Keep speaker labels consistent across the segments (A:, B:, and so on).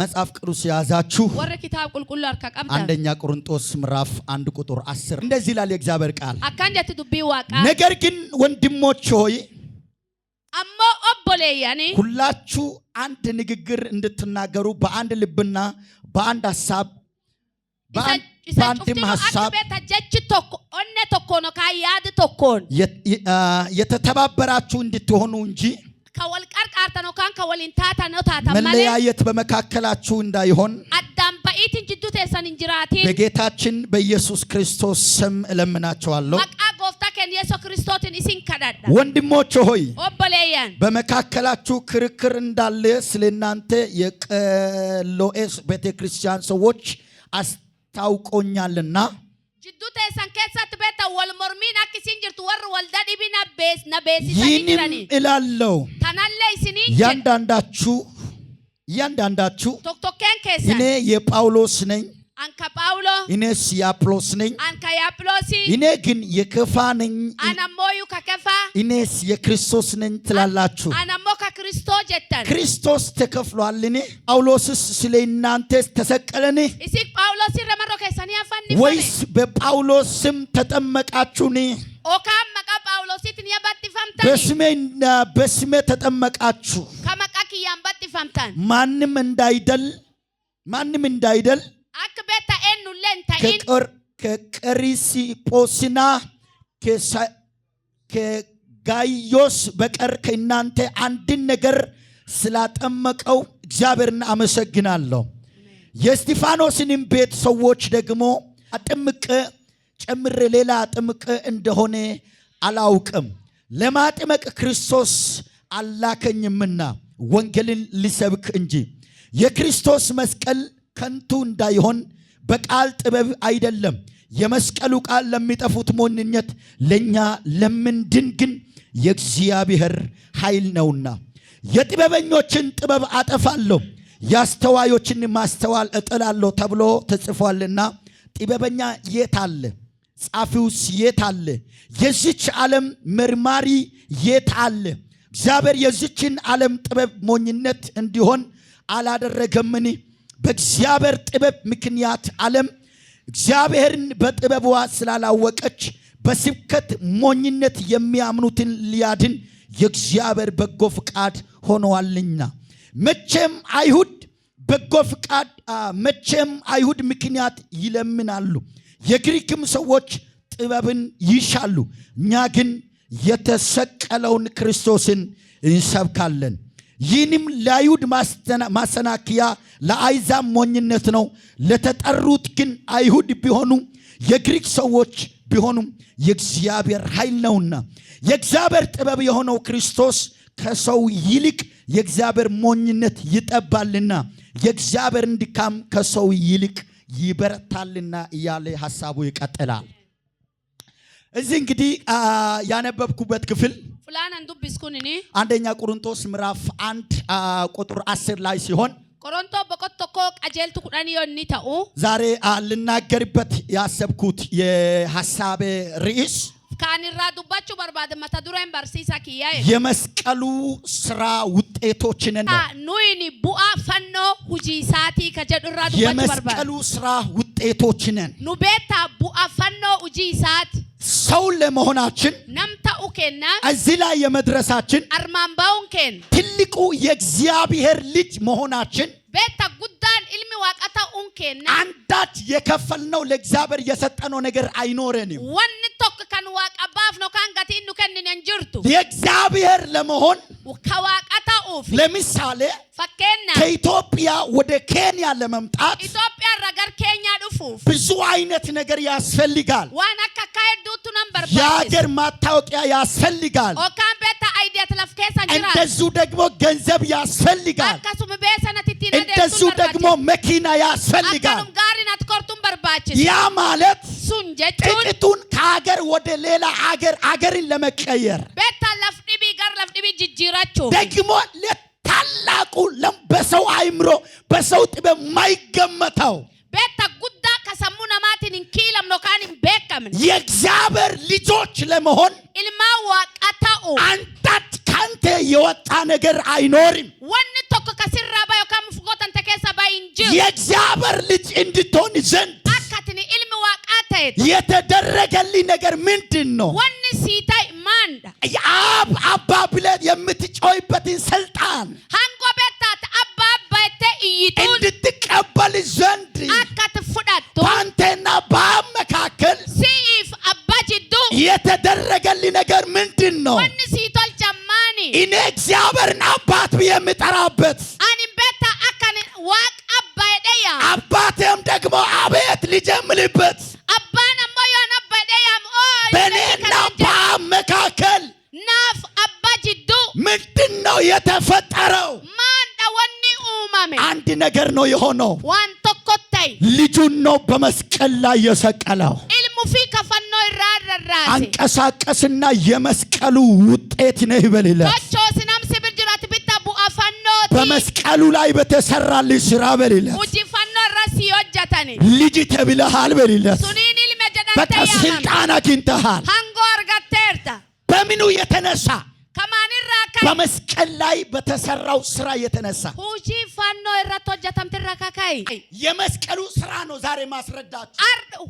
A: መጽሐፍ ቅዱስ ያዛችሁ
B: ወረ ኪታብ ቁልቁል አርካ ቀብታ
A: አንደኛ ቆሮንቶስ ምዕራፍ 1 ቁጥር 10 እንደዚህ ይላል የእግዚአብሔር ቃል
B: አካንጀት ዱቢ ዋቃ
A: ነገር ግን ወንድሞች ሆይ
B: አሞ ኦቦሌያኒ
A: ሁላችሁ አንድ ንግግር እንድትናገሩ በአንድ ልብና በአንድ ሐሳብ በአንድም ሐሳብ
B: ኦነ ተኮኖ ካያድ ተኮን
A: የተተባበራችሁ እንድትሆኑ እንጂ
B: ከወልቀርቃርታ ነው ካን ከወሊንታታ ነው ታታ
A: መለያየት በመካከላችሁ እንዳይሆን
B: አዳም በኢትን ጅዱ ተሰን እንጅራቲ
A: በጌታችን በኢየሱስ ክርስቶስ ስም እለምናችኋለሁ።
B: ማቃ ጎፍታ ከን ኢየሱስ ክርስቶስን ኢሲን ከዳዳ
A: ወንድሞች ሆይ
B: ኦቦሌያን
A: በመካከላችሁ ክርክር እንዳለ ስለናንተ የቀሎኤስ ቤተክርስቲያን ሰዎች አስታውቆኛልና
B: ጅዱ ተሰን ከሳት ቤታ ወልሞርሚን አክሲን ጅርቱ ወር ወልዳ ዲቢና ቤስ ነቤስ
A: ይህንም እላለሁ
B: ታናለይ ሲኒ
A: እያንዳንዳችሁ
B: ቶክቶኬን ከሰ
A: እኔ የጳውሎስ ነኝ
B: አንካ ጳውሎ
A: እኔስ የአጵሎስ ነኝ
B: አንካ የአጵሎሲ
A: እኔ ግን የከፋ ነኝ
B: አናሞዩ ከከፋ
A: እኔስ የክርስቶስ ነኝ ትላላችሁ።
B: አናሞ ከክርስቶስ ጀተን
A: ክርስቶስ ተከፍሏልን? ጳውሎስስ ስለ እናንተ ተሰቀለን?
B: እሲ ጳውሎስ ረመሮ ከሰኒ አፋኒ
A: ወይስ በጳውሎስ ስም ተጠመቃችሁን?
B: ኦካም መቃ ጳውሎሲትን የባጥፋምታኒ
A: በስሜ ተጠመቃችሁ
B: ከመቃክ ያምባጥፋምታን
A: ማንም እንዳይደል
B: አክበታ ኤኑ ለንታይን
A: ከቀሪስጶስና ከጋይዮስ በቀር ከእናንተ አንድን ነገር ስላጠመቀው እግዚአብሔርን አመሰግናለሁ። የእስጢፋኖስንም ቤት ሰዎች ደግሞ አጥምቀ ጨምሬ ሌላ አጥምቀ እንደሆነ አላውቅም። ለማጥመቅ ክርስቶስ አላከኝምና ወንጌልን ልሰብክ እንጂ የክርስቶስ መስቀል ከንቱ እንዳይሆን በቃል ጥበብ አይደለም። የመስቀሉ ቃል ለሚጠፉት ሞኝነት ለኛ ለምንድን ግን የእግዚአብሔር ኃይል ነውና። የጥበበኞችን ጥበብ አጠፋለሁ ያስተዋዮችን ማስተዋል እጥላለሁ ተብሎ ተጽፏልና። ጥበበኛ የት አለ? ጻፊውስ የት አለ? የዚች ዓለም መርማሪ የት አለ? እግዚአብሔር የዚችን ዓለም ጥበብ ሞኝነት እንዲሆን አላደረገምን? በእግዚአብሔር ጥበብ ምክንያት ዓለም እግዚአብሔርን በጥበቧ ስላላወቀች በስብከት ሞኝነት የሚያምኑትን ሊያድን የእግዚአብሔር በጎ ፍቃድ ሆነዋልና። መቼም አይሁድ ምክንያት ይለምናሉ፣ የግሪክም ሰዎች ጥበብን ይሻሉ። እኛ ግን የተሰቀለውን ክርስቶስን እንሰብካለን። ይህንም ለአይሁድ ማሰናከያ ለአሕዛብ ሞኝነት ነው። ለተጠሩት ግን አይሁድ ቢሆኑ የግሪክ ሰዎች ቢሆኑም የእግዚአብሔር ኃይል ነውና። የእግዚአብሔር ጥበብ የሆነው ክርስቶስ ከሰው ይልቅ የእግዚአብሔር ሞኝነት ይጠባልና የእግዚአብሔርን ድካም ከሰው ይልቅ ይበረታልና እያለ ሐሳቡ ይቀጥላል። እዚህ እንግዲህ ያነበብኩበት ክፍል አንደኛ ቆሮንቶስ ምዕራፍ 1 ቁጥር 10 ላይ ሲሆን
B: ቆሮንቶ በቆቶኮ ቀጀልቱ ቁዳኒዮኒ ታኡ
A: ዛሬ ልናገርበት ያሰብኩት የሐሳቤ ርዕስ
B: ካንራ ዱባቹ በርባደ መታዱራን በርሲሳ ኪያዬ
A: የመስቀሉ ስራ ውጤቶችን ነው።
B: ኑይኒ ቡአ ፈኖ ሁጂሳቲ ከጀዱራ ዱባቹ በርባደ
A: የመስቀሉ ስራ ውጤቶችን
B: ኑቤታ ቡአ ፈኖ ሁጂሳት
A: ሰው ለመሆናችን
B: ነምታኡ ከና
A: እዚህ ላይ የመድረሳችን
B: አርማምባውን ከን
A: ትልቁ የእግዚአብሔር ልጅ መሆናችን
B: ቤታ ጉዳን ኢልሚ ዋቀታ ኡንከና
A: አንዳች የከፈልነው ለእግዚአብሔር የሰጠነው ነገር አይኖረንም።
B: ወንቶክ ከን ዋቀባፍ ነው ካንጋቲ ኢኑ ከንን እንጅርቱ
A: የእግዚአብሔር ለመሆን
B: ከዋቀታ ኡፍ
A: ለምሳሌ
B: ፈከና
A: ከኢትዮጵያ ወደ ኬንያ ለመምጣት
B: ኢትዮጵያ ረገር ኬንያ ዱፉ
A: ብዙ አይነት ነገር ያስፈልጋል።
B: ዋና ካካይዱቱ ነምበር
A: የሀገር ማታወቂያ ያስፈልጋል።
B: ኦካን ቤታ አይዲያ ተለፍከሳ እንጅራ
A: እንደዚሁ ደግሞ ገንዘብ ያስፈልጋል።
B: አካሱም ቤሰነቲቲ
A: እንደዚሁ ደግሞ መኪና ያስፈልጋል።
B: አካኑም ጋሪናት ኮርቱም በርባችን
A: ያ ማለት
B: ሱንጀቹን
A: ጥቂቱን ከሀገር ወደ ሌላ አገርን ለመቀየር
B: ቤታ ለፍዲቢ ጋር ለፍዲቢ ጅጅራቹ
A: ደግሞ ለታላቁ በሰው አይምሮ በሰው ጥበብ ማይገመተው
B: ቤታ ጉዳ ከሰሙና ማቲን እንኪለም ነው ካን በከምን
A: የእግዚአብሔር ልጆች ለመሆን
B: ኢልማ ዋቀታኡ
A: አንዳች ካንተ የወጣ ነገር አይኖርም።
B: wanni tokko kasirraa bayo kam fugotan tekeessa bayinjiru
A: የእግዚአብሔር ልጅ እንድትሆን ዘንድ
B: akkatini ilmi waaqaa ta'e
A: የተደረገልኝ ነገር ምንድነው?
B: wanni siitai manda
A: የአብ አባ ብለህ የምትጮይበትን ስልጣን
B: hango betat abba abbaete iyitun
A: እንድትቀበል ዘንድ
B: akkat fudattu
A: በአንተና በአብ መካከል
B: siif abba jiddu
A: የተደረገልኝ ነገር ምንድነው?
B: wanni siitol jammani
A: እኔ እግዚአብሔርን አባት ብዬ የምጠራበት
B: ani beta akkan waaq abba edeya
A: አባቴም ደግሞ አቤት ልጅ የምልበት
B: abbaan ammoo yoon abba edeyam
A: በእኔና በአብ መካከል
B: naaf abba jiddu
A: ምንድነው የተፈጠረው?
B: manda wanni uumame
A: አንድ ነገር ነው የሆነው።
B: waan tokko ta'e
A: ልጁን ነው በመስቀል ላይ የሰቀለው።
B: ilmu fi kafannoo irraa rarraase
A: አንቀሳቀስና የመስቀሉ ውጤት ነው ይበልለት።
B: tochoosi namsi birjiraati bitta bu'a fannooti
A: በመስቀሉ ላይ በተሰራልህ ስራ በልለት።
B: hojii fannoo irra sii hojjetani
A: ልጅ ተብለሃል በልለት።
B: suniin ilme
A: በቃ
B: jedhamte yaamame
A: ስልጣን አግኝተሃል።
B: hangoo argatteerta
A: በምኑ የተነሳ?
B: kamaanirraa kai
A: በመስቀል ላይ በተሰራው ስራ የተነሳ።
B: hojii fannoo irratti hojjetamtirra kakai
A: የመስቀሉ ስራ ነው ዛሬ ማስረዳችሁ።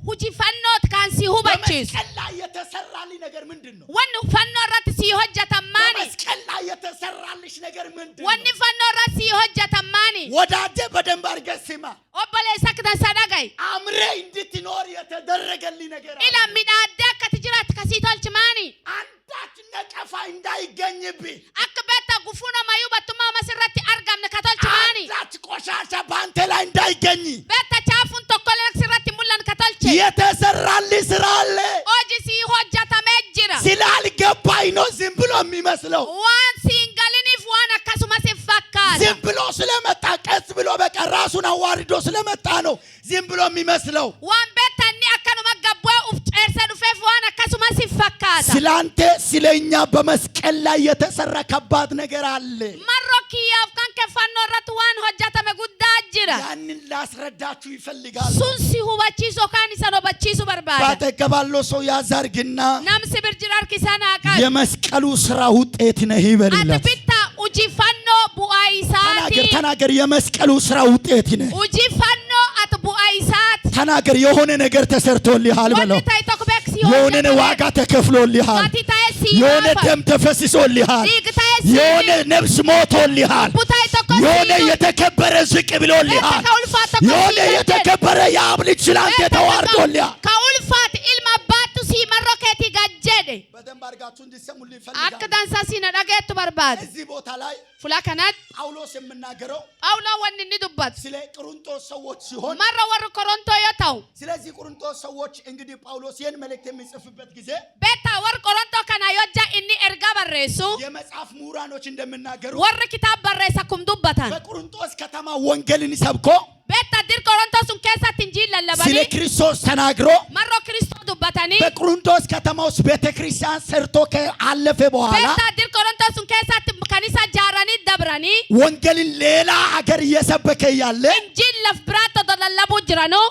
B: hojii fannooti kan si hubachiisu
A: በመስቀል ላይ የተሰራልኝ ነገር ምንድነው?
B: wanni fannoo irratti sii hojjetan maani
A: በመስቀል ላይ የተሰራልሽ ነገር ምንድነው?
B: wanni fannoo irratti sii hojjetan maani
A: ወዳጄ በደንብ አድርገህ ስማ።
B: obboleessa kitansa dhagayi
A: አምሬ እንድትኖር የተደረገልኝ ነገር አለ።
B: ila midhaaddee akkati jiraatti kasii tolchi maani
A: አንዳች ነቀፋ እንዳይገኝብህ፣
B: akka beetta gufuuna mayyuu battummaa masirratti argamne ka tolchi maani
A: አንዳች ቆሻሻ በአንተ ላይ እንዳይገኝ
B: beetta chaafuun tokkolee sirratti mul'an ka tolche
A: የተሰራልህ ስራ አለ።
B: hojii sii hojjetamee jira
A: ስላልገባኝ ነው ዝም ብሎ የሚመስለው።
B: waan siin galiniif waan akkasumas hin fakkaata
A: ዝም ብሎ ስለመጣ ቀስ ብሎ በቃ ራሱን አዋርዶ ስለመጣ ነው ዝም ብሎ የሚመስለው።
B: waan beetta inni akkanuma gabbu'ee uf ceersee dhufeef waan akkasumas hin fakkaata
A: ስላንተ ስለኛ በመስቀል ላይ የተሰራ ከባድ ነገር አለ።
B: marroo kiyyaaf kan keffannoo irratti waan hojjetame guddaa jira
A: ያንን ላስረዳችሁ ይፈልጋል።
B: sun si hubachiisu yookaan isa hubachiisu barbaada
A: ባጠገባለው ሰው ያዛርግና
B: namsi birjira harkisaa naa qabu
A: የመስቀሉ ስራ ውጤት ነህ
B: ati
A: ይበልለት።
B: bittaa hojii fannoo bu'aa isaati
A: ተናገር የመስቀሉ ስራ ውጤት ነህ።
B: hojii fannoo ati bu'aa isaati
A: ተናገር የሆነ ነገር ተሰርቶልሃል በለው።
B: wanni ta'e tokko beeksisi
A: የሆነ ዋጋ ተከፍሎልሃል።
B: gatii ta'e sii
A: የሆነ
B: yaafa
A: ደም ተፈስሶልሃል።
B: dhiigi ta'e sii
A: የሆነ ነፍስ ሞቶልሃል።
B: lubbu ta'e tokko
A: የሆነ
B: sii
A: የተከበረ ዝቅ ብሎልሃል።
B: ka ulfaata tokko
A: የሆነ
B: sii
A: የተከበረ የአብ ልጅ ስላንተ ተዋርዶልሃል።
B: ka ulfaate ilma abbaattu sii marroo keetii gad jedhe
A: በደንብ አድርጋችሁ እንዲሰሙልኝ
B: akka
A: ይፈልጋል።
B: dansaa siina dhageettu barbaade
A: እዚህ ቦታ ላይ
B: fuula kanatti
A: ጳውሎስ የምናገረው
B: phaawulos wanni inni dubbatu
A: ስለ ቆሮንቶስ ሰዎች ሲሆን
B: marra warri korontoo yoo ta'u
A: ስለዚህ ቆሮንቶስ ሰዎች እንግዲህ ጳውሎስ ይህን መልእክት የሚጽፍበት ጊዜ
B: beektaa warri korontoo kana yoo ja'a inni ergaa barreessu
A: የመጽሐፍ ምሁራኖች እንደምናገሩ
B: warri kitaaba barreessa kum dubbatan
A: በቆሮንቶስ ከተማ ወንጌልን ሰብኮ
B: beektaa dir korontoo sun keessatti injiil
A: ስለ
B: lallabanii
A: ክርስቶስ ተናግሮ
B: marroo kiristoo dubbatanii
A: በቆሮንቶስ ከተማ ውስጥ ቤተክርስቲያን ሰርቶ ካለፈ በኋላ
B: beektaa dir korontoo sun keessatti kanisa jaaranii dabranii
A: ወንጌልን ሌላ ሀገር እየሰበከ ያለ
B: injiil laf biraatti odoo lallabuu jiranuu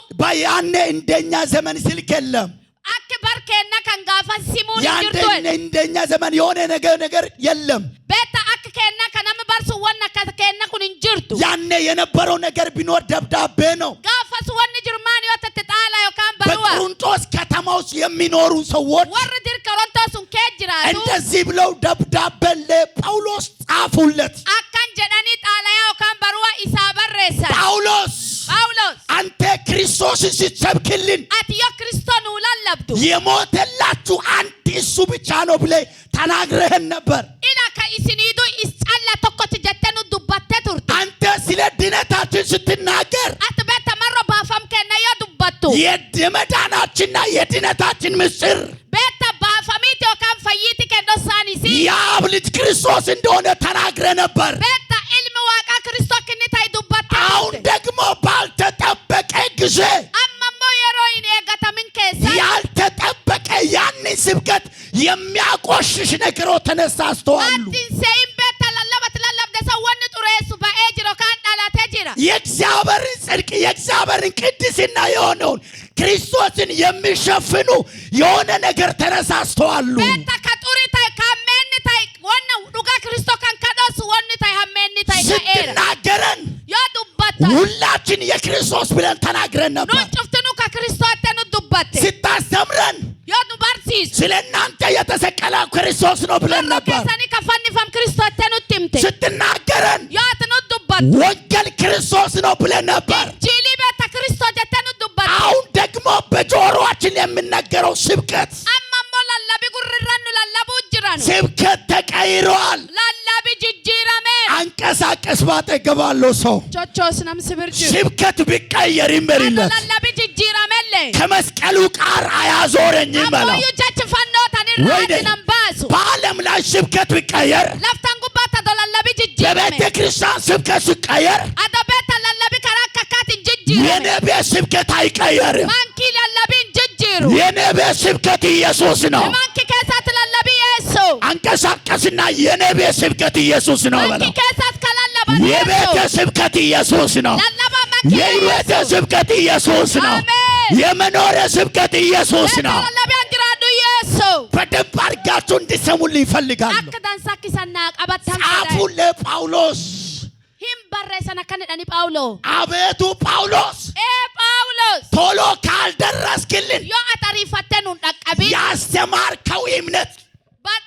A: ያኔ እንደኛ ዘመን ስልክ የለም።
B: akka barkeenna kan gaafa simuun
A: ያንተ
B: jirtu
A: እንደኛ ዘመን የሆነ ነገር የለም።
B: beektaa akka keenna kan namni barsu wanna akka keenna kun hin jirtu
A: ያኔ የነበረው ነገር ቢኖር ደብዳቤ ነው።
B: gaafas wanni jiru maan yoo ta'e xaala yookaan baruwa
A: በቆሮንቶስ ከተማ ውስጥ የሚኖሩ ሰዎች
B: warri dir korontoo sun kee jiraatu
A: እንደዚህ ብለው ደብዳቤ ለጳውሎስ ጻፉለት።
B: akkan jedhanii xaalayaa yookaan baruwa isaa barreessan
A: ጳውሎስ
B: phaawulos
A: አንተ ክርስቶስን ስትሰብክልን
B: ati yoo kiristoon nuu lallabdu
A: የሞተላችሁ አንድ እሱ ብቻ ነው ብለህ ተናግረህን ነበር።
B: ila ka isiniidu is calla tokkotti jettee nu dubbattee turte
A: አንተ ስለ ድነታችን ስትናገር
B: ati beekta marro baafam kenna yoo dubbattu
A: የመዳናችንና የድነታችን ምስጢር
B: beekta baafamiiti yookaan fayyiiti kennosaanisi
A: የአብ ልጅ ክርስቶስ እንደሆነ ተናግረ ነበር።
B: beekta ilmi waaqaa kiristoo kinni ta'e dubbattee
A: አሁን
B: turte
A: ደግሞ ባልተጠበቀ ጊዜ
B: amma immoo yeroo hin eegatamin keessatti
A: ያልተጠበቀ ያንን ስብከት የሚያቆሽሽ ነገሮች ተነሳስተዋሉ።
B: atin se'in beekta lallabati lallabde san wanni xureessu ba'ee jira yookaan dhalatee jira
A: የእግዚአብሔርን ጽድቅ የእግዚአብሔርን ቅድስና የሆነውን ክርስቶስን የሚሸፍኑ የሆነ ነገር ተነሳስተዋሉ።
B: beekta ka xurii ta'e kan meenni ta'e wanna dhugaa tay hammenni tay ka'era
A: ስትናገረን
B: yo dubbatta
A: ሁላችን የክርስቶስ ብለን ተናግረን
B: nu
A: ነበር
B: cuftinu ka Kristootte nu dubbatte
A: ስታስተምረን
B: yo nu barsiisu
A: ስለናንተ የተሰቀለው ክርስቶስ ነው ብለን
B: warra
A: ነበር
B: keessanii ka fannifam Kristootte nutti himte
A: ስትናገረን
B: yo ati nu dubbatte
A: ወንጌል ክርስቶስ ነው ብለን ነበር
B: injiilii beekta Kristoo jettee nu dubbatte
A: አሁን ደግሞ በጆሮአችን የምንነገረው ስብከት
B: amma immoo lallabi gurrirran nu lallabuu jiran
A: ስብከት ተቀይሯል
B: lallabi jijjiirameera
A: አንቀሳቀስ ባጠገባለው ሰው
B: chochoos nam sibir jiru
A: ስብከት ቢቀየር ይመሪለት
B: lallabi jijjiiramellee
A: ከመስቀሉ ቃር አያዞረኝም በለው
B: ammoo jechi fannootan irraa
A: Wayde.
B: adinan baasu
A: በዓለም ላይ ስብከት ቢቀየር
B: laftan gubbaatti ado lallabi
A: በቤተ
B: jijjiirame
A: ክርስቲያን ስብከት ሲቀየር
B: ado beetta lallabi karaa akka akkaatiin jijjiirame
A: የነቢይ ስብከት አይቀየርም
B: mankii lallabiin jijjiiru
A: የነቢይ ስብከት ኢየሱስ ነው
B: mankii keessatti lallabii yeessu
A: አንቀሳቀስና የነቢይ ስብከት ኢየሱስ ነው በለው
B: mankii keessatti ka lallaban
A: የቤተ
B: yeessu
A: ስብከት ኢየሱስ ነው
B: lallaba mankii
A: የሕይወት
B: yeessu
A: ስብከት ኢየሱስ ነው
B: አሜን
A: የመኖሪያ ስብከት ኢየሱስ
B: beetta
A: ነው
B: lallabiin jiraadhu yeessu
A: በደንብ አድርጋችሁ እንዲሰሙልኝ ይፈልጋለሁ
B: akka dansaa kisannaa qabattan
A: ጻፉ ለጳውሎስ
B: hin barreessan akka jedhani Phaawulos
A: አቤቱ ጳውሎስ
B: Phaawulos
A: ቶሎ ካልደረስክልን
B: yoo ati ariifattee nuun dhaqqabin
A: ያስተማርከው እምነት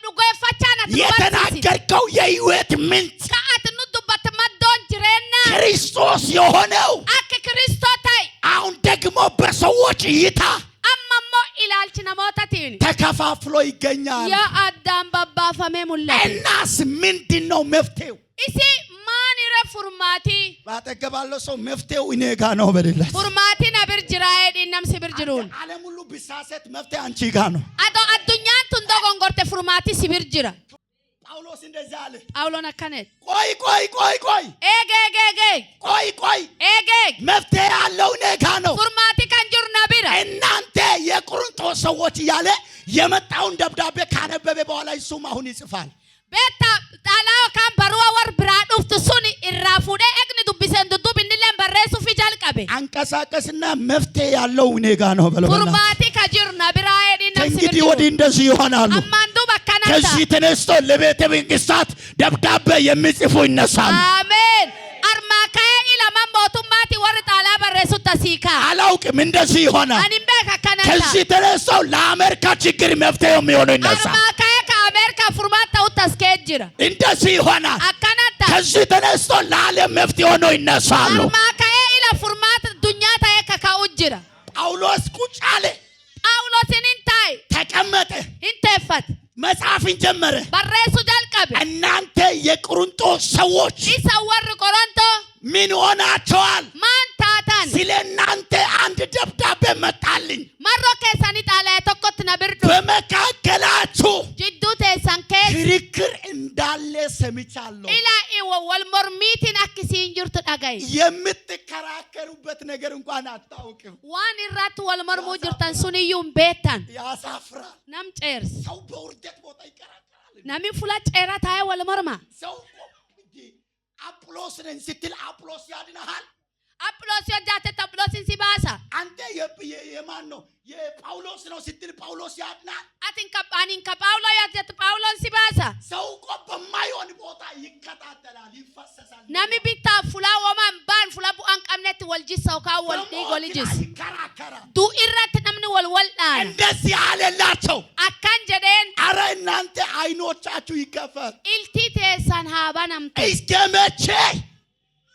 B: dhugeeffachaan ati nu barsiisi
A: የተናገርከው የሕይወት ምንጭ
B: ka ati nu dubbatte maddoon jireenyaa
A: ክርስቶስ የሆነው
B: akka Kristoo ta'e
A: አሁን ደግሞ በሰዎች እይታ
B: amma immoo ilaalchi namootatiin
A: ተከፋፍሎ ይገኛል
B: yoo addaan babbaafamee mul'ate
A: እናስ ምንድን ነው መፍትሄው
B: isi maaniree furmaatii
A: ባጠገባለው ሰው መፍትሄው እኔ ጋ ነው በሌላ
B: furmaatiin abir jiraa jedhiin namsi bir jiruun
A: ዓለም ሁሉ ቢሳሰት መፍትሄ አንቺ ጋ ነው
B: adoo addunyaan tun dogongorte furmaatii si bir jira
A: ጳውሎስ እንደዛ አለ
B: Phaawulos akkanet
A: ቆይ
B: eegeeg
A: መፍትሄ ያለው እኔ ጋ ነው
B: furmaatii kan jiru na bira
A: እናንተ የቆሮንቶስ ሰዎች እያለ የመጣውን ደብዳቤ ካነበበ በኋላ እሱም አሁን ይጽፋል
B: beetta xaalaa yookaan barua war biraa dhuftu sun irraa fuudhee eegni dubbiseen duddubinilleen barreessuufi jalqabe
A: አንቀሳቀስና መፍትሄ ያለው እኔ ጋ ነው በለው
B: furmaatii ka jiru na biraa jedhiin namsi bir
A: ከእንግዲህ
B: jiru
A: ወዲህ እንደዚህ ይሆናሉ
B: ammaan duuba akkanata
A: ከዚህ ተነስቶ ለቤተ መንግስታት ደብዳቤ የሚጽፉ ይነሳሉ
B: አሜን armaa ka'ee ilaman mootummaati warri xaalaa barreessutti asii ka'a
A: አላውቅም እንደዚህ ይሆናል
B: ani hin beeka akkanata
A: ከዚህ ተነስቶ ለአሜሪካ ችግር መፍትሄ የሚሆኑ ይነሳል
B: armaa ka'ee ka Ameerikaa furmaata ta'utti as ka'ee jira
A: እንደዚህ ይሆናል
B: akkanata
A: ከዚህ ተነስቶ ለዓለም መፍትሄ ሆኖ ይነሳሉ
B: armaa ka'ee ila furmaata addunyaa ta'ee kaka'u jira
A: ጳውሎስ ቁጭ አለ
B: Phaawulosin hin taa'e
A: ተቀመጠ
B: hin teeffate
A: መጽሐፍን ጀመረ
B: barreessuu jalqabe
A: እናንተ የቆሮንቶስ ሰዎች
B: isa warri Qorontoo
A: ምን ሆናቸዋል
B: maan taatan
A: ስለ እናንተ አንድ ደብዳቤ መጣልኝ
B: marroo keessanii xaalaa tokkotti na birdu
A: በመካከላችሁ
B: jidduu teessan keessa
A: ክርክር እንዳለ ሰምቻለሁ
B: ilaa iwa wal mormiitiin akkisiin jirtu dhagaye
A: የምትከራከሩበት ነገር እንኳን አታውቅም
B: waan irratti wal mormuu jirtan sun iyyuu hin beektan
A: ያሳፍራል
B: nam ceersa
A: ሰው በውርደት ቦታ ይከራከራል
B: nami fula ceera taa'ee wal morma
A: ሰው አጵሎስ ነኝ ስትል አጵሎስ ያድንሃል
B: Aphiloos yoo jaatte Aphiloosiin si baasa
A: አንተ የማን ነው የጳውሎስ ነው ስትል ጳውሎስ ያድናል
B: atin ka Phaawulos yoo jette Phaawulos si baasa
A: ሰው እኮ በማይሆን ቦታ ይከታተላል ይፈሰሳል
B: nami bittaa fulaa womaan baan fula bu'aan qabnetti wal jissa yookaan wal dhiig wal jissa
A: ይከራከራል
B: du irratti namni wal dhaan
A: እንደዚህ አለላቸው
B: akkan jedheen
A: አረ እናንተ አይኖቻችሁ ይከፈት
B: iltii teessan haa banamtu
A: እስከ መቼ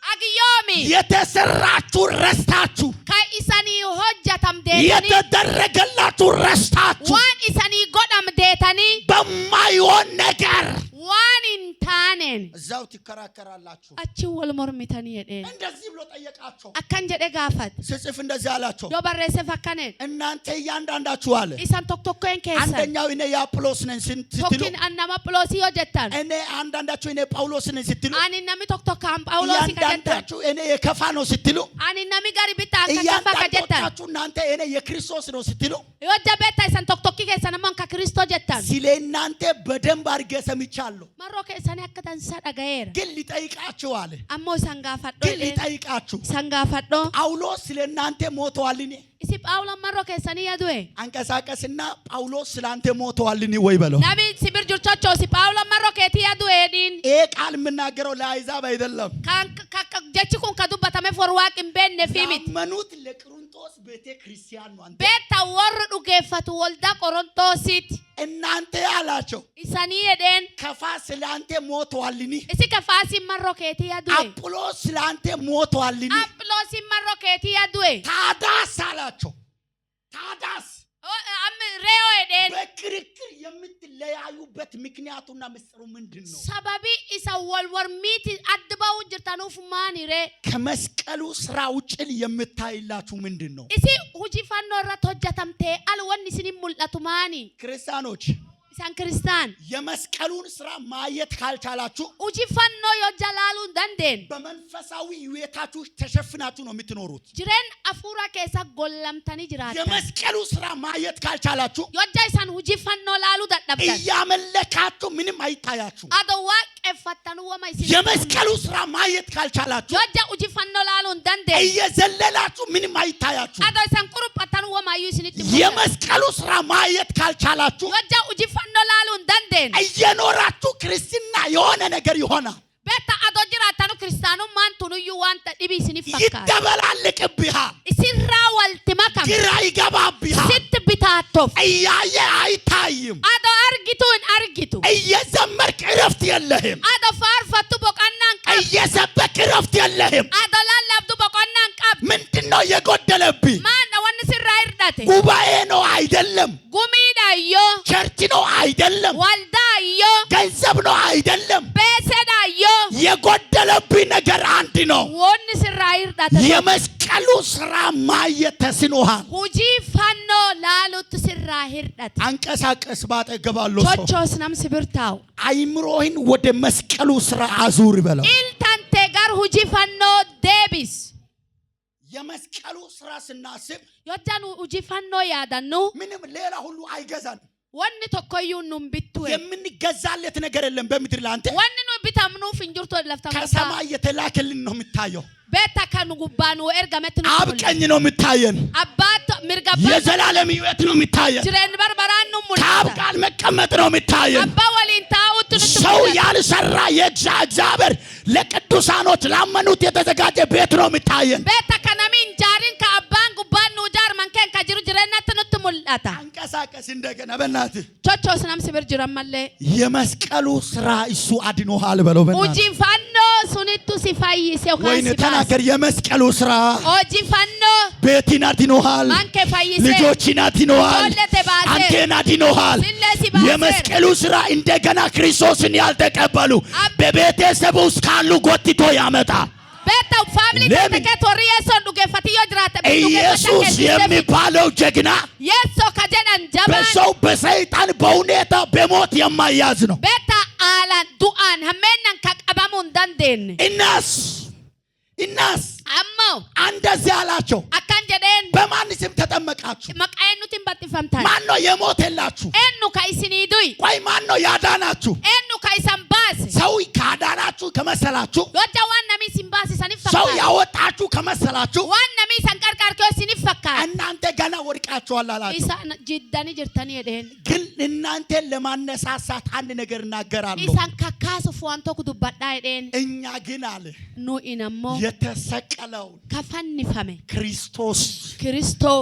B: agiyoomi
A: የተሰራችሁ ረስታችሁ
B: kan isanii hojjatamdeetanii
A: የተደረገላችሁ ረስታችሁ
B: waan isanii godhamdeetanii
A: በማይሆን ነገር
B: waan hin taaneen
A: እዛው ትከራከራላችሁ
B: achi wal mormitanii jedheen
A: እንደዚህ ብሎ ጠየቃቸው
B: akkan jedhe gaafate
A: ስጽፍ እንደዚህ አላቸው
B: yoo barreesseef akkaneen
A: እናንተ እያንዳንዳችሁ አለ
B: isan tokkokkeen keessan
A: አንደኛው እኔ የአጵሎስ ነኝ ስትሉ
B: tokkin nama Aphiloosii yoo jettan
A: እኔ አንዳንዳችሁ እኔ ጳውሎስ ነኝ ስትሉ
B: ani namni tokkokkaan Phaawulosii ka jettan
A: እያንዳንዳችሁ እኔ የከፋ ነው ስትሉ
B: ani namni gari bitaa akka kafa ka jettan
A: እያንዳንዳችሁ እናንተ እኔ የክርስቶስ ነው ስትሉ
B: yoo jabeetta isan tokkokki keessan ammoo ka Kristoo jettan
A: ስለ እናንተ በደንብ አድርጌ ሰምቻለሁ ሰምቻለሁ
B: Marroke sani akka tansa dhagayeera.
A: ግን ሊጠይቃችሁ አለ
B: Ammoo isan gaafadho
A: ግን
B: jedheen.
A: ሊጠይቃችሁ
B: Isan gaafadho.
A: ጳውሎስ ስለናንተ ሞተዋልን
B: Isi Phaawulos Marroke sani yadu'e.
A: አንቀሳቀስና ጳውሎስ ስላንተ ሞተዋልን ወይ በለው
B: Nabi sibir jirchocho si Phaawulos Marroke ti yadu'e din.
A: ይሄ ቃል የምናገረው ለአሕዛብ አይደለም
B: Kan jechi kun ka dubbatame for waaqi hin beekne fi miti.
A: ያመኑት ለቆሮንቶስ ቤተ ክርስቲያን ነው አንተ
B: Beekta warri dhugeeffatu waldaa Qorontosiiti.
A: እናንተ አላቸው
B: Isanii jedheen.
A: ከፋ ስላንተ ሞተዋልን
B: Isi kafaasiin Marroke ti yadu'e.
A: አጵሎስ ስላንተ ሞተዋልን
B: Aphiloosiin Marroke ti yadu'e.
A: ታዳስ አላቸው ታዳስ
B: Re'oo jedheen.
A: በክርክር የምትለያዩበት ምክንያቱና ምስጢሩ ምንድነው
B: Sababii isa wal warmiiti adda ba'uu jirtanuuf maani ree?
A: ከመስቀሉ ስራ ውጭ የምታይላችሁ ምንድነው
B: Isi hojii fannoo irratti hojjetamtee al wanni isin mul'atu maani?
A: ክርስቲያኖች
B: Isaan kiristaan.
A: የመስቀሉን ስራ ማየት ካልቻላችሁ
B: Hojii fannoo yoo jalaaluu hin dandeenye.
A: በመንፈሳዊ ህይወታችሁ ተሸፍናችሁ ነው የምትኖሩት
B: Jireen afuura keessa gollamtanii jiraatan.
A: የመስቀሉ ስራ ማየት ካልቻላችሁ
B: Yoo isaan hojii fannoo laaluu dadhabdan.
A: እያመለካችሁ ምንም አይታያችሁ
B: Adoo waaqeffattanuu wama isin.
A: የመስቀሉ ስራ ማየት ካልቻላችሁ
B: Yoo hojii fannoo laaluu hin dandeenye.
A: እየዘለላችሁ ምንም አይታያችሁ
B: Adoo isaan quruphattanuu wama iyyuu isinitti mul'ata.
A: የመስቀሉ ስራ ማየት ካልቻላችሁ
B: Yoo hojii fannoo laaluu hin dandeenye.
A: እየኖራችሁ ክርስትና የሆነ ነገር ይሆናል
B: Beekta adoo jiraatanu kiristaanummaan tunuyyuu wanta dhibii isiniif fakkaata.
A: ይደበላልቅብሃል
B: Isirraa walti makama.
A: ግራ ይገባብሃል
B: Sitti bitaattof.
A: እያየ አይታይም
B: Adoo argitu hin argitu.
A: እየዘመርክ እረፍት የለህም
B: Adoo faarfattu boqonnaan qabdu.
A: እየሰበክ እረፍት የለህም
B: Adoo lallabdu boqonnaan qabdu.
A: ምንድነው የጎደለብህ
B: Maanda wanni sirraa hirdate.
A: ጉባኤ ነው አይደለም
B: Gumiidha iyyoo.
A: ቸርች ነው አይደለም
B: Waldaa iyyoo.
A: ገንዘብ ነው አይደለም
B: Beesedha iyyoo.
A: የጎደለብህ ነገር አንድ ነው
B: Wanni sirraa hirdate.
A: የመስቀሉ ስራ ማየት ተስኖሃል
B: Hojii fannoo laaluutti sirraa hirdate.
A: አንቀሳቀስ ባጠገባለሁ ሰው
B: Chochoos nam sibirtaa'u.
A: አይምሮህን ወደ መስቀሉ ስራ አዙር በለው
B: Iltantee gar hojii fannoo deebis.
A: የመስቀሉ ስራ ስናስብ
B: Yoo hojii fannoo yaadannu
A: ምንም ሌላ ሁሉ አይገዛን
B: wanni tokkoyyuu nun bittu.
A: የምንገዛለት ነገር የለም በምድር ላይ አንተ
B: Wanni nu bitamnuuf hin jirtu lafta
A: ከሰማይ የተላከልን ነው የምታየው
B: beekta kan gubbaan ergametti nu
A: አብ ቀኝ ነው የምታየን
B: abbaat mirga abbaa
A: የዘላለም ሕይወት ነው የምታየን
B: jireenyi barbaraan nu
A: ከአብ
B: mul'ata.
A: ቃል መቀመጥ ነው የምታየን
B: Abbaa waliin taa'utti nutti
A: ሰው
B: mul'ata.
A: ያልሰራ የእግዚአብሔር ለቅዱሳኖች ላመኑት የተዘጋጀ ቤት ነው የምታየን
B: Beekta kanamiin jaariin ka abbaan gubbaan nu jaarman keen ka jiru jireenyatti nutti mul'ata.
A: አንቀሳቀስ እንደገና በእናትህ
B: Chochoos nam sibir jiran mallee.
A: የመስቀሉ ስራ እሱ አድኖሃል በለው በእናትህ
B: Hojii fannoo sunittu si fayyise yookaan
A: ወይኔ
B: si baase.
A: ተናገር የመስቀሉ ስራ
B: Hojii fannoo
A: ቤቲን አድኖሃል
B: mankee fayyise.
A: ልጆችን አድኖሃል
B: Ijoollee te baase.
A: አንቴን አድኖሃል
B: Sillee si baase.
A: የመስቀሉ ስራ እንደገና ክርስቶስን ያልተቀበሉ በቤተሰብ ውስጥ ካሉ ጎትቶ ያመጣል
B: Beekta faamilii
A: Leemi.
B: keessa kee torri yeessoon dhugeeffati yoo jiraate.
A: ኢየሱስ የሚባለው ጀግና
B: Yeessoo ka jedhan jabaan.
A: በሰው በሰይጣን በሁኔታ በሞት የማያዝ ነው
B: Beekta haalaan du'aan hammeennan ka qabamuu hin dandeenye.
A: እናስ
B: Ammoo
A: እንደዚህ አላቸው
B: akkan jedheen
A: በማን ስም ተጠመቃችሁ
B: maqaa eenyutti hin baxxifamtan.
A: ማን ነው የሞተላችሁ
B: Eenyu ka isinii du'i.
A: ቆይ ማን ነው ያዳናችሁ
B: Eenyu ka isan baase.
A: ሰው ካዳናችሁ ከመሰላችሁ
B: Yoo waan namii isin baase isaniif
A: ሰው
B: fakkaata.
A: ያወጣችሁ ከመሰላችሁ
B: Waan namii isan qarqarkee isiniif fakkaata.
A: እናንተ ገና ወድቃችኋል አላቸው
B: Isaan jiddanii jirtanii jedheen.
A: ግን እናንተን ለማነሳሳት አንድ ነገር እናገራለሁ
B: Isaan kakkaasuuf waan tokko dubbadhaa jedheen.
A: እኛ ግን አለ
B: Nu'in ammoo
A: የተሰቀለውን
B: ka fannifame
A: ክርስቶስ
B: Kiristoo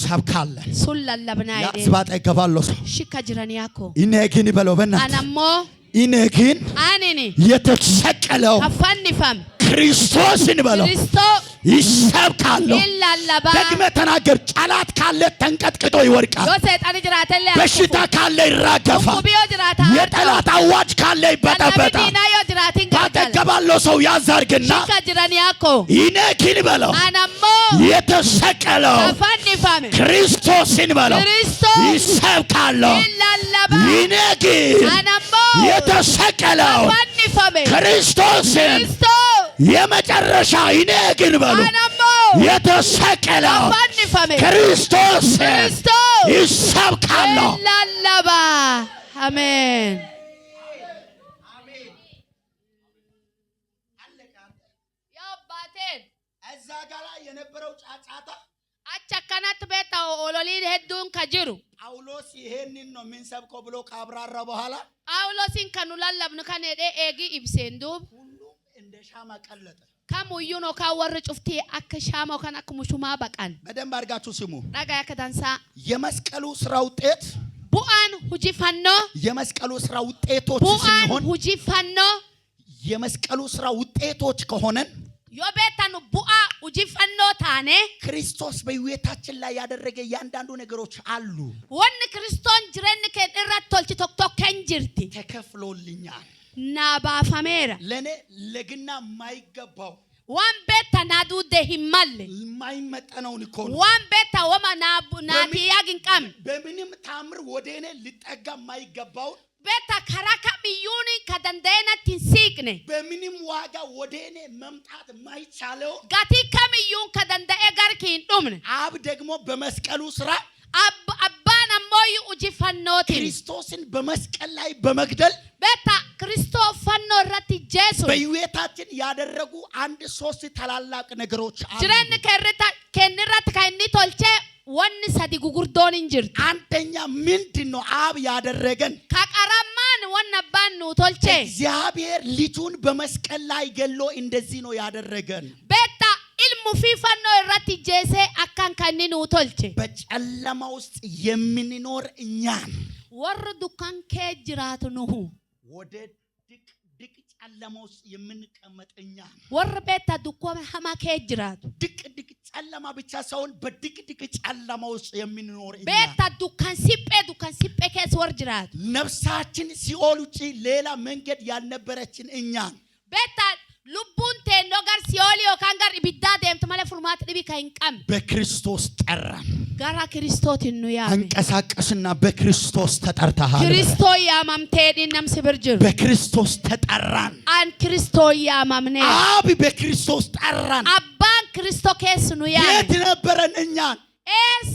A: ሰብካለን
B: sun lallabnaa jedheen.
A: ያስባጣ ይገባለሁ ሰው
B: Shikka jiranii akkoo.
A: እኔ ግን በለው
B: An
A: በእናትህ
B: ammoo
A: እኔ ግን
B: anini
A: የተሰቀለው
B: ka fannifame
A: ክርስቶስን በለው
B: Kiristoo
A: ይሰብካለሁ
B: in lallabaa.
A: ደግመ ተናገር ጫላት ካለ ተንቀጥቅጦ ይወድቃል
B: Yoo seexani jiraatellee
A: በሽታ ካለ ይራገፋል
B: Dhukkubii yoo jiraata
A: የጠላት አዋጅ ካለ
B: Qallabii
A: ይበጠበጣል
B: diinaa yoo jiraatin gargala.
A: ባጠገባለው ሰው ያዛርግና
B: Shikka jiranii akkoo.
A: እኔ ግን በለው
B: An ammoo
A: የተሰቀለው
B: ka fannifame
A: ክርስቶስን በለው
B: Kiristoo
A: ይሰብካለሁ
B: in lallabaa.
A: እኔ ግን
B: An ammoo
A: የተሰቀለው
B: ka fannifame
A: ክርስቶስን
B: Kiristoo
A: የመጨረሻ እኔ ግን በሉ
B: an ammoo
A: የተሰቀለው
B: ka fannifame
A: ክርስቶስን
B: Kiristoo
A: ይሰብካለሁ
B: in lallabaa. Ameen.
A: የነበረው ጫጫታ
B: acha kanat beta ololi heddun kajiru
A: ጳውሎስ ይሄንን ነው የሚንሰብከው ብሎ ካብራራ በኋላ
B: ጳውሎስን ከኑላልብን ከነደ ኤጊ ኢብሴንዱብ
A: ሁሉም እንደ ሻማ ቀለጠ
B: kamuyyuu no ka warri cufti akka shaama kan akka mushuma baqan
A: በደንብ አድርጋችሁ ስሙ
B: daga yakdansa
A: የመስቀሉ ስራ ውጤት
B: bu'an hujifanno
A: የመስቀሉ ስራ ውጤቶች
B: bu'an
A: ሲሆን
B: hujifanno
A: የመስቀሉ ስራ ውጤቶች ከሆነን
B: yobetan bu'a hujifanno taane
A: ክርስቶስ በህይወታችን ላይ ያደረገ ያንዳንዱ ነገሮች አሉ
B: wonni kriston jiren ke irrat tolchi tok tok kenjirti
A: ተከፍሎልኛል
B: na bafamera
A: ለኔ ለግና ማይገባው
B: wan beta nadude himalle
A: ማይመጠነውን እኮ ነው
B: wan beta wama naati yagin qam
A: በምንም ታምር ወደኔ ሊጠጋ ማይገባው
B: beta karaka miyuni kadandena tinsiqne
A: በምንም ዋጋ ወደኔ መምጣት ማይቻለው
B: gati kamiyun kadandae garkin dumne
A: አብ ደግሞ በመስቀሉ ስራ
B: abban ammoyu ujifannoti
A: ክርስቶስን በመስቀል ላይ በመግደል
B: beta kristofanno ratti jesu
A: በህይወታችን ያደረጉ አንድ ሶስት ታላላቅ ነገሮች አሉ
B: jiren kenirrat kaini tolche wonni sadi gugurdon injirti
A: አንደኛ ምንድነው አብ ያደረገን
B: kaqaraman wonna bannu tolche
A: እግዚአብሔር ልጁን በመስቀል ላይ ገሎ እንደዚህ ነው ያደረገን
B: beta ilmu fifanno irratti jese akkan kaninu tolche
A: በጨለማ ውስጥ የምንኖር እኛን
B: wor dukan ke jiratu nuhu
A: ወደ ድቅ ጨለማ ውስጥ የምንቀመጥ እኛን
B: wor beta dukko hama ke jiratu
A: ድቅ ጨለማ ብቻ ሳይሆን በድቅ ጨለማ ውስጥ የምንኖር እኛን
B: beta dukan sippe kes wor jiratu
A: ነፍሳችን ሲኦል ውጪ ሌላ መንገድ ያልነበረችን እኛን
B: beta lubbun te nogar sioli o kangar ibidda demt male furmat dibi kainqam
A: በክርስቶስ ጠራን
B: gara kristotin nu ya
A: አንቀሳቀስና በክርስቶስ ተጠርተሃል
B: kristo ya mamte dinam sibirjir
A: በክርስቶስ ተጠራን
B: an kristo ya mamne
A: አብ በክርስቶስ ጠራን
B: abban kristo kes nu ya
A: የት ነበረን እኛን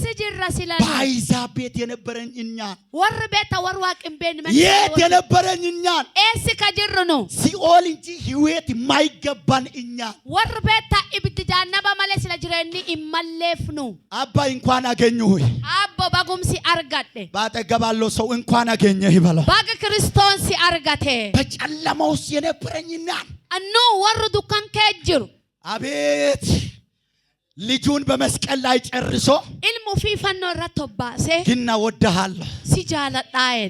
B: sijirra silan
A: በአሕዛብ ቤት የነበረን እኛን
B: wor beta wor waqin ben men
A: የት የነበረን እኛን
B: sikajirru nu
A: ሲኦል እንጂ ህይወት የማይገባን እኛን
B: wor beta ibdi jannaba male sila jirenni immallefnu
A: አባይ እንኳን አገኘሁህ
B: abbo bagumsi argadde
A: ባጠገባለው ሰው እንኳን አገኘህ ይበላል
B: bag kriston si argate
A: በጨለማ ውስጥ የነበረን እኛን
B: annu wor dukan kejiru
A: አቤት ልጁን በመስቀል ላይ ጨርሶ
B: ilmu fifanno ratobase
A: ግና ወደሃለሁ
B: si jaladhaen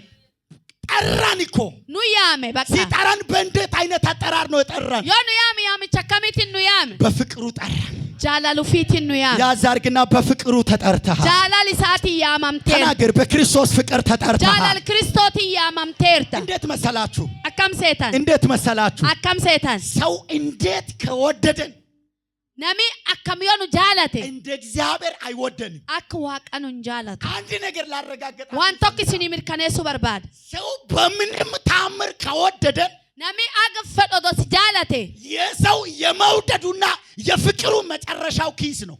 A: ጠራን እኮ
B: nu yame baka
A: ሲጠራን በእንዴት አይነት አጠራር ነው የጠራን
B: yo nu yame chakamitin nu yame
A: በፍቅሩ ጠራን
B: jalalu fitin nu yame
A: ያዛርግና በፍቅሩ ተጠርተሃል
B: jalal isati yamamter
A: ተናገር በክርስቶስ ፍቅር ተጠርተሃል
B: jalal kristoti yamamterta
A: እንዴት መሰላችሁ
B: akkam setan
A: እንዴት መሰላችሁ
B: akkam setan
A: ሰው እንዴት ከወደደን
B: nami akkam yonu jalate
A: እንደ እግዚአብሔር አይወደንም
B: ak waaqanu jalatu
A: አንድ ነገር ላረጋግጥ
B: wan tokkisini mirkanesu barbad
A: ሰው በምንም ታምር ከወደደን
B: nami agfedo dos jalate
A: የሰው የመውደዱና የፍቅሩ መጨረሻው ኪስ ነው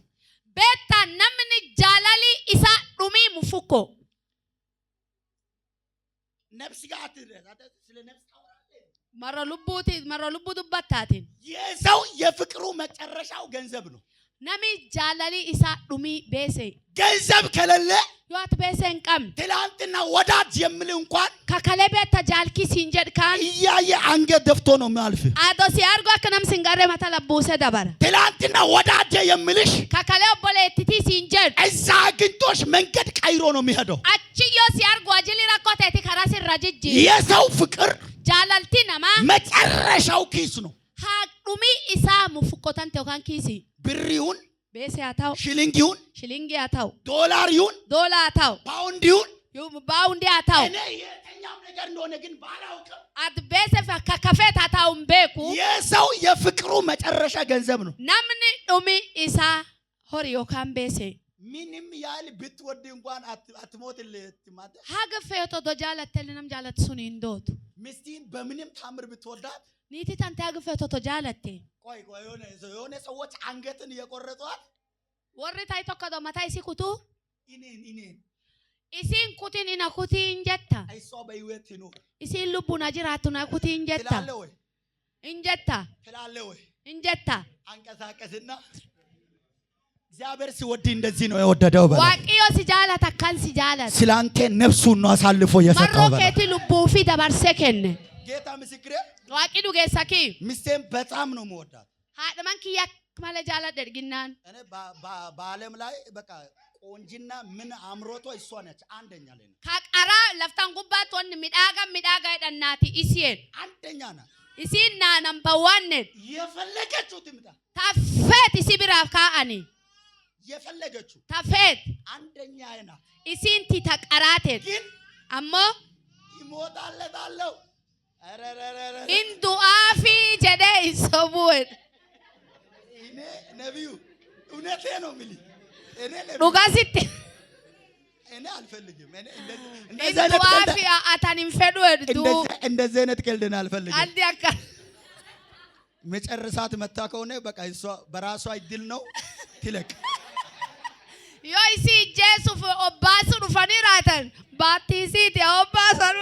B: beta namni jalali isa dumi mufuko
A: ነፍስ ጋር ስለ ነፍስ
B: marra lubbu dubbatatin
A: የሰው የፍቅሩ መጨረሻው ገንዘብ ነው
B: nami jalali isa dumi bese
A: ገንዘብ ከሌለ
B: yot besen qam
A: ትላንትና ወዳጅ የምል እንኳን
B: kakale beta jalki sinjed kan
A: እያየ አንገት ደፍቶ ነው የሚያልፍ
B: ado si argo aknam singare mata labuse dabara
A: ትላንትና ወዳጅ የምልሽ
B: kakale obbolettiti sinjed
A: እዛ ግንቶሽ መንገድ ቀይሮ ነው የሚሄደው
B: achiyo si argo ajili rakoteti karasi rajiji
A: የሰው ፍቅር
B: jalalti nama
A: መጨረሻው ኪስ ነው
B: ha dumi isa mufukotan te kan kisi
A: ብሪውን
B: bese ataw
A: ሽሊንጊውን
B: shilingi ataw
A: ዶላሪውን
B: dola ataw
A: ፓውንዲውን
B: yu baundi ataw
A: እኔ የትኛው ነገር እንደሆነ ግን ባላውቅም
B: ad bese fa kafet ataw mbeku
A: የሰው የፍቅሩ መጨረሻ ገንዘብ ነው
B: namni dumi isa horiyo kan bese
A: ምንም ያህል ብትወድ እንኳን አትሞትልህ ማለት
B: haga feto do jalatel nam jalat suni indotu
A: ምስቲን በምንም ታምር ብትወዳት
B: niti tante haga feto to jalatte
A: ቆይ የሆነ ሰዎች አንገትን የቆረጧት
B: warri tay tokko do matai si kutu
A: እኔን
B: isin kutin ina kutin jetta
A: አይሷ በህይወት ነው
B: isin lubbuna jiratu na kutin jetta
A: ትላለህ ወይ
B: injetta
A: ትላለህ ወይ
B: injetta
A: አንቀሳቀስና እግዚአብሔር ሲወድ እንደዚህ ነው የወደደው በለው።
B: ዋቂዮ ሲጃላት አካን ሲጃላት
A: ስላንተ ነፍሱን ነው አሳልፎ የሰጠው በለው።
B: ማሮኬቲ ልቡፊ ደባርሴ ከነ
A: ጌታ ምስክሬ
B: ዋቂ ዱጌሳኪ
A: ሚስቴን በጣም ነው የምወዳት።
B: ሃደማን ኪያ ማለ ጃላት ደርግናን
A: እኔ በዓለም ላይ በቃ ቆንጂና ምን አምሮቷ እሷ ነች አንደኛ ላይ ነው።
B: ካቃራ ለፍታን ጉባት ወን ሚዳጋ ይደናቲ ኢሲን
A: አንደኛ ናት።
B: ኢሲና ነምበር 1
A: የፈለገችው ትምጣ
B: ታፈት ኢሲ ቢራፍ ካአኒ
A: የፈለገችው
B: ታፈት
A: አንደኛ ናት።
B: ኢሲንቲ ተቀራቴ
A: ግን
B: አሞ
A: ይሞታለታለው አረረረረ
B: ኢንዱ አፊ ጀደ ይሰቡን
A: እኔ ነብዩ እውነቴ ነው ሚሊ እኔ ነብዩ
B: ዱጋሲት
A: እኔ አልፈልግም። እኔ
B: ኢንዱ አፊ አታኒም ፈዱ
A: እንደዚህ አይነት ቀልድን አልፈልግም።
B: አንዲ አካ
A: መጨረሻት መታ ከሆነ በቃ እሷ በራሷ አይድል ነው ትለቅ
B: ዮይሲ ጄሱፍ ኦባሱ ዱፈኒራተን ባቲሲት ኦባሰን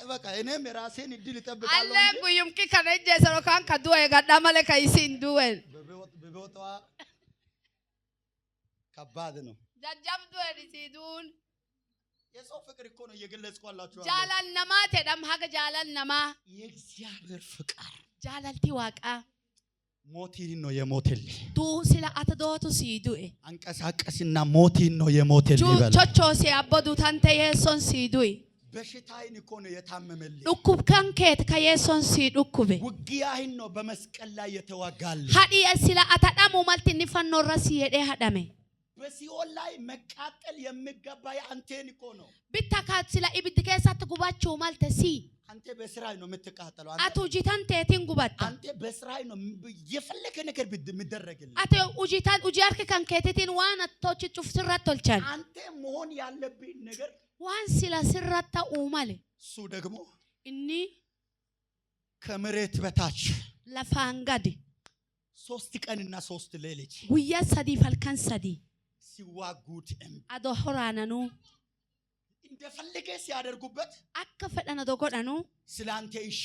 A: በቃ እኔም የራሴን እድል እጠብቃለሁ
B: አለ ጉዩምኪ ከነጀ ሰሮካን ከዱ የጋዳማለ ከይሲን ዱዌን
A: በቦታ ከባድ ነው።
B: ጃጃም ዱዌን ሲዱን
A: የሰው ፍቅር እኮ ነው እየገለጽኳላችሁ።
B: ጃላል ነማ ተደም ሀገ ጃላል ነማ
A: የእግዚአብሔር ፍቅር
B: ጃላልቲ ዋቃ
A: ሞቲን ነው የሞተልህ
B: ዱ ሲላ አተዶቱ ሲዱኤ
A: አንቀሳቀስና ሞቲን ነው የሞተልህ ይበል
B: ቾቾ ሲያበዱ ታንተ የሶን ሲዱይ
A: በሽታይን እኮ ነው የታመመልህ
B: ዱኩብ ካንከት ከየሶን ሲዱኩበ
A: ውጊያህን ነው በመስቀል ላይ የተዋጋልህ
B: ሀዲ ሲላ አተዳሙ ማልቲ ንፈኖ ረሲ የደ ሀዳሜ
A: በሲኦል ላይ መቃጠል የሚገባ አንተን እኮ ነው
B: ቢታካት ሲላ ኢብድ ከሳት ጉባቸው ማልተሲ
A: አንተ በስራይ ነው የምትቃጠለው
B: አቶ ኡጂታን ተቲን ጉባታ
A: አንተ በስራይ ነው የፈለከ ነገር ምደረግልህ
B: አቶ ኡጂታን ኡጂያርክ ካንከቴቲን ዋና ቶች ጩፍ ስራት ተልቻል
A: አንተ መሆን ያለብህ ነገር
B: ዋን ሲላ ስራታ ኡማለ
A: እሱ ደግሞ
B: እኒ
A: ከመሬት በታች
B: ለፋንጋዲ
A: 3 ቀንና 3 ሌሊት
B: ጉያ ሰዲ ፈልካን ሰዲ
A: ሲዋጉት
B: አዶ ሆራናኑ
A: እንደፈለገ ሲያደርጉበት
B: አከፈደና ዶጎዳኑ
A: ስላንተ እሺ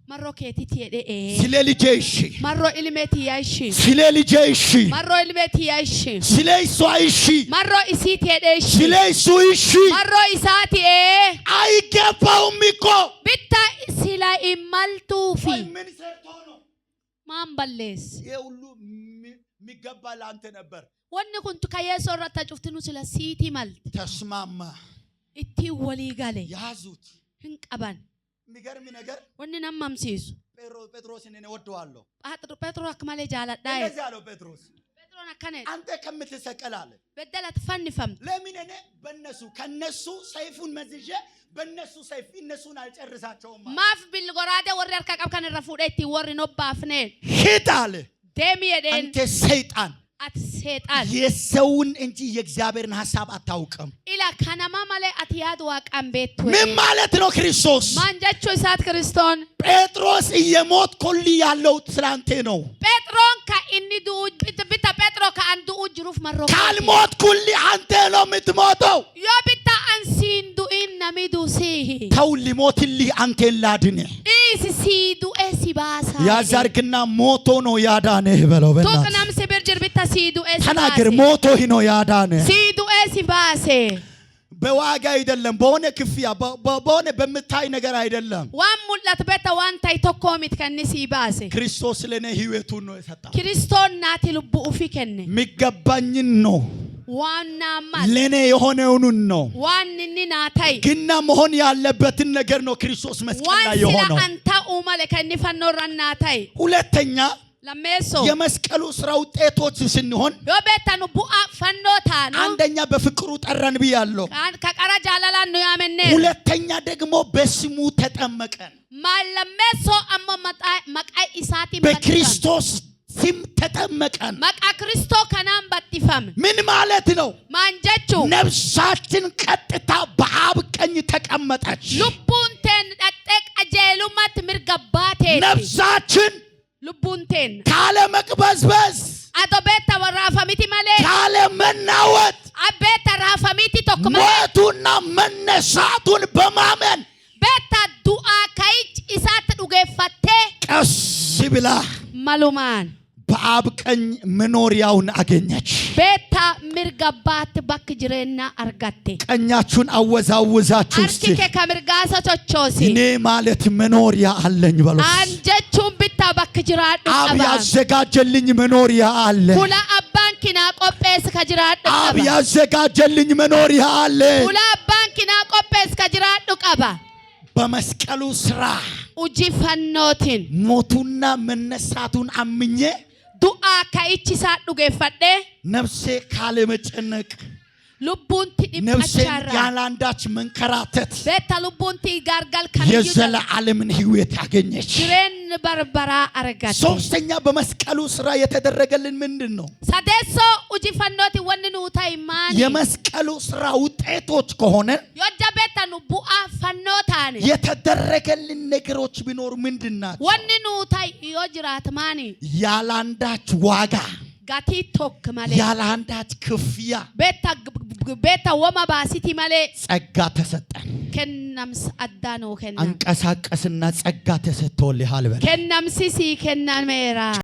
B: ማሮ ከቲቲ የደ
A: ስለ ልጄ እሺ
B: ማሮ ኢልሜቲ ያይሺ
A: ስለ ልጄ እሺ
B: ማሮ ኢልሜቲ ያይሺ
A: ስለ እሷ እሺ
B: ማሮ ኢሲት የደ እሺ
A: ስለ እሱ እሺ
B: ማሮ ኢሳቲ
A: አይገባውም እኮ
B: ቢታ ሲላ ኢማልቱፊ
A: ምን ሰርቶ ነው
B: ማንበለስ
A: የሁሉ የሚገባ ለአንተ ነበር
B: ወን ኩንቱ ከየሶ ረታ ጩፍትኑ ስለ ሲቲ ማልት
A: ተስማማ
B: እቲ ወሊ ጋለ
A: ያዙት
B: ህንቀባን
A: የሚገርም ነገር
B: ወንና ማምሲሱ
A: ጴጥሮስን እኔ ወደዋለሁ
B: ጴጥሮ አክማለ ጃላዳይ
A: እንደዚህ አለው ጴጥሮስ
B: ጴጥሮና ከነ
A: አንተ ከምትሰቀል አለ
B: በደላት ፈንፈም
A: ለምን እኔ በነሱ ከነሱ ሰይፉን መዝዤ በነሱ ሰይፍ እነሱን አልጨርሳቸውም
B: ማፍ ቢል ጎራደ ወር ያርካቀብ ከነ ረፉደቲ ወር ነው ባፍኔ
A: ሂድ አለ
B: ደም የደን
A: አንተ ሰይጣን
B: አትሰጣል
A: የሰውን እንጂ የእግዚአብሔርን ሐሳብ አታውቅም
B: ኢላ ከነማ ማለ አትያድ ዋቃም ቤት
A: ምን ማለት ነው ክርስቶስ
B: ማንጃቾ እሳት ክርስቶን
A: ጴጥሮስ እየሞትኩል ያለው ስላንተ ነው
B: ጴጥሮን ከኢንዱ ቢታ ጴጥሮ ከአንዱ ጅሩፍ መሮ
A: ካልሞትኩል አንተ ነው የምትሞተው
B: ዮ ቢታ አንሲንዱ ኢንሚዱ ሲሂ
A: ተው ሊሞትልህ አንተን ላድነ
B: ሲዱ ኤሲባሳ
A: ያዛርግና ሞቶ ነው ያዳነህ በለው በእናትህ
B: ቶቅናም ሲብርጅር ቢታ ሲዱ ኤሲባሳ
A: ተናገር ሞቶ ነው ያዳነህ
B: ሲዱ ኤሲባሳ
A: በዋጋ አይደለም በሆነ ክፍያ በሆነ በመታይ ነገር አይደለም
B: ዋን ሙላት በታ ዋን ታይ ተኮሚት ከነሲ ባሴ
A: ክርስቶስ ለኔ ህይወቱን ነው የሰጠው
B: ክርስቶስ ናቲ ልቡ ኡፊከነ
A: የሚገባኝን ነው
B: ዋና ማል
A: ለኔ የሆነውን ነው
B: ዋንኒ ናታይ
A: ግና መሆን ያለበትን ነገር ነው ክርስቶስ መስቀል ላይ የሆነው
B: ዋን አንታ ኡማለ ከኒፈኖ ረናታይ
A: ሁለተኛ
B: ለሜሶ
A: የመስቀሉ ስራ ውጤቶች ስንሆን
B: ዮቤታኑ ቡአ ፈኖታ ነው
A: አንደኛ በፍቅሩ ጠራን ብያለሁ
B: ከቀራ ጃላላ ነው ያመነ
A: ሁለተኛ ደግሞ በስሙ ተጠመቀን
B: ማለሜሶ አሞ መቃይ ኢሳቲ
A: በክርስቶስ ስም ተጠመቀን
B: መቃ ክርስቶ ከናም ባጥፋም
A: ምን ማለት ነው
B: ማንጀቹ
A: ነፍሳችን ቀጥታ በአብ ቀኝ ተቀመጠች
B: ልቡንቴን ደጠቅ አጀሉማት ምርገባቴ
A: ነፍሳችን
B: ልቡንቴን
A: ካለ መቅበዝበዝ
B: አዶቤታ ወራፋሚቲ ማለ
A: ካለ መናወጥ
B: አቤታ ራፋሚቲ ተከመ
A: ሞቱና መነሳቱን በማመን
B: ቤታ ዱአ ካይጭ ኢሳት ዱገፈቴ
A: ቀስ ብላ
B: ማሉማን
A: በአብ ቀኝ መኖሪያውን አገኘች
B: ቤታ ምርጋባት ባክ ጅሬና አርጋቴ
A: ቀኛችሁን አወዛውዛችሁ እስቲ
B: አርኪከ ከምርጋሳ ቾቾሲ
A: እኔ ማለት መኖሪያ አለኝ በሉስ
B: አንጀቹን ብታ ባክ ጅራዱ
A: አብ
B: ቀባ
A: ያዘጋጀልኝ መኖሪያ አለ
B: ኩላ አባንኪና ቆጴስ ከጅራዱ ቀባ
A: አብ ያዘጋጀልኝ መኖሪያ አለ
B: ኩላ አባንኪና ቆጴስ ከጅራዱ ቀባ
A: በመስቀሉ ስራ
B: ኡጂፈኖቲን
A: ሞቱና መነሳቱን አምኜ
B: ዱአ ከይቺሳ ዱገፈደ
A: ነፍሴ ካለ መጨነቅ
B: ሉቡንቲ
A: ነፍሴ
B: ዲፓቻራ
A: ያላንዳች መንከራተት
B: ቤታ ሉቡንቲ ጋርጋል ከንዩ
A: የዘላለምን ሕይወት ያገኘች
B: ጅሬን በርበራ አረጋት
A: ሶስተኛ በመስቀሉ ስራ የተደረገልን ምንድነው
B: ሳደሶ ኡጂፈኖቲ ወንኑ ታይማኒ
A: የመስቀሉ ስራ ውጤቶች ከሆነ
B: ዮጃ ቤታኑ ቡአ ፈኖታኒ
A: የተደረገልን ነገሮች ቢኖር ምንድናቸው
B: ወንኑ ታይ ዮጅራት ማኒ
A: ያላንዳች ዋጋ
B: ጋቲ ቶክ ማለ
A: ያላንዳች ክፍያ
B: ቤታ ወማ ባሲቲ ማለ
A: ጸጋ ተሰጠን
B: ከናምስ አዳኖ ከና
A: አንቀሳቀስና ጸጋ ተሰጥቶልሃል በል
B: ከናምሲሲ ከናን ሜራ